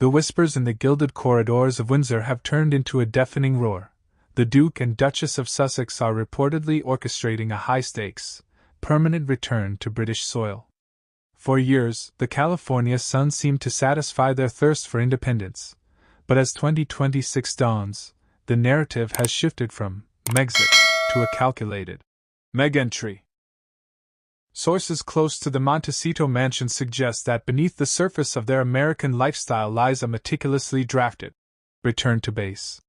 The whispers in the gilded corridors of Windsor have turned into a deafening roar. The Duke and Duchess of Sussex are reportedly orchestrating a high-stakes, permanent return to British soil. For years, the California sun seemed to satisfy their thirst for independence, but as 2026 dawns, the narrative has shifted from Megxit to a calculated Meg-entry. Sources close to the Montecito mansion suggest that beneath the surface of their American lifestyle lies a meticulously drafted return to base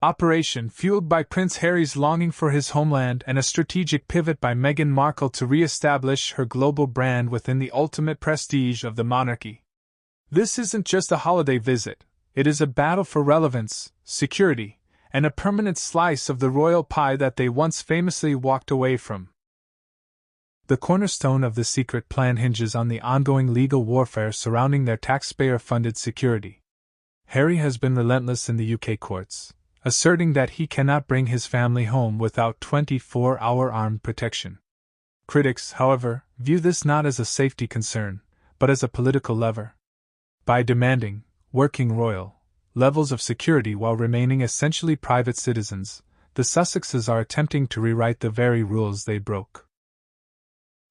operation fueled by Prince Harry's longing for his homeland and a strategic pivot by Meghan Markle to re-establish her global brand within the ultimate prestige of the monarchy. This isn't just a holiday visit, it is a battle for relevance, security, and a permanent slice of the royal pie that they once famously walked away from. The cornerstone of the secret plan hinges on the ongoing legal warfare surrounding their taxpayer-funded security. Harry has been relentless in the UK courts, asserting that he cannot bring his family home without 24-hour armed protection. Critics, however, view this not as a safety concern, but as a political lever. By demanding working royal levels of security while remaining essentially private citizens, the Sussexes are attempting to rewrite the very rules they broke.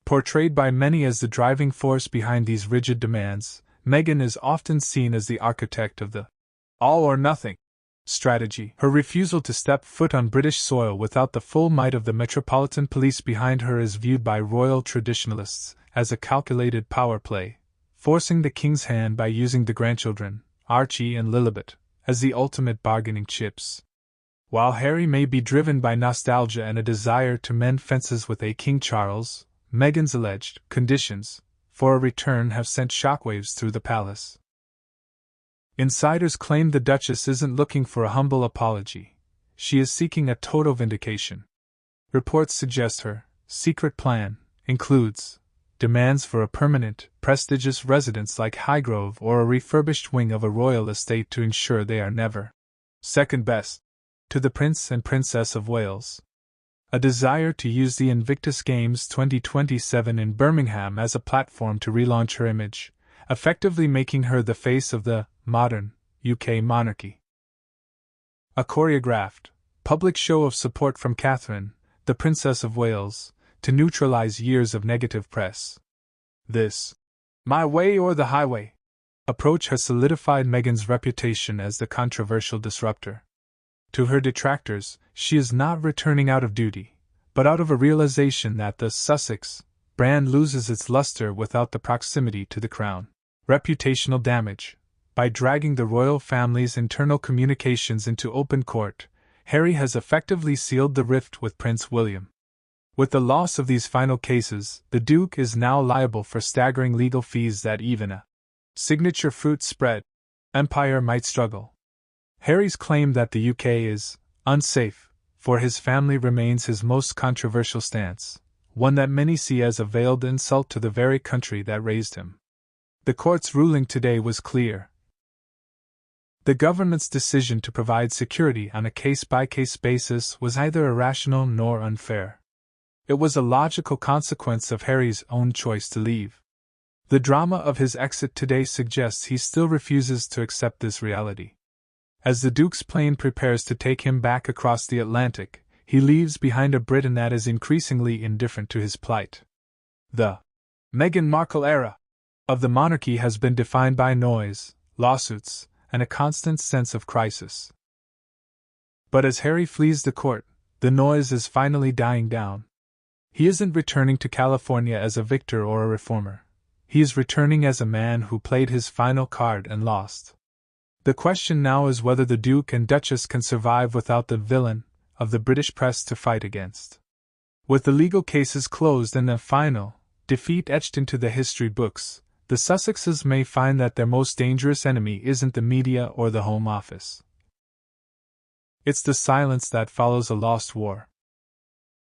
Portrayed by many as the driving force behind these rigid demands, Meghan is often seen as the architect of the all-or-nothing strategy. Her refusal to step foot on British soil without the full might of the Metropolitan Police behind her is viewed by royal traditionalists as a calculated power play, forcing the king's hand by using the grandchildren, Archie and Lilibet, as the ultimate bargaining chips. While Harry may be driven by nostalgia and a desire to mend fences with King Charles, Meghan's alleged conditions for a return have sent shockwaves through the palace. Insiders claim the Duchess isn't looking for a humble apology. She is seeking a total vindication. Reports suggest her secret plan includes demands for a permanent, prestigious residence like Highgrove or a refurbished wing of a royal estate to ensure they are never second best to the Prince and Princess of Wales. A desire to use the Invictus Games 2027 in Birmingham as a platform to relaunch her image, effectively making her the face of the modern UK monarchy. A choreographed, public show of support from Catherine, the Princess of Wales, to neutralize years of negative press. This "my way or the highway" approach has solidified Meghan's reputation as the controversial disruptor. To her detractors, she is not returning out of duty, but out of a realization that the Sussex brand loses its luster without the proximity to the crown. Reputational damage. By dragging the royal family's internal communications into open court, Harry has effectively sealed the rift with Prince William. With the loss of these final cases, the Duke is now liable for staggering legal fees that even a signature fruit spread empire might struggle. Harry's claim that the UK is unsafe for his family remains his most controversial stance, one that many see as a veiled insult to the very country that raised him. The court's ruling today was clear. The government's decision to provide security on a case-by-case basis was neither irrational nor unfair. It was a logical consequence of Harry's own choice to leave. The drama of his exit today suggests he still refuses to accept this reality. As the Duke's plane prepares to take him back across the Atlantic, he leaves behind a Britain that is increasingly indifferent to his plight. The Meghan Markle era of the monarchy has been defined by noise, lawsuits, and a constant sense of crisis. But as Harry flees the court, the noise is finally dying down. He isn't returning to California as a victor or a reformer. He is returning as a man who played his final card and lost. The question now is whether the Duke and Duchess can survive without the villain of the British press to fight against. With the legal cases closed and a final defeat etched into the history books, the Sussexes may find that their most dangerous enemy isn't the media or the Home Office. It's the silence that follows a lost war.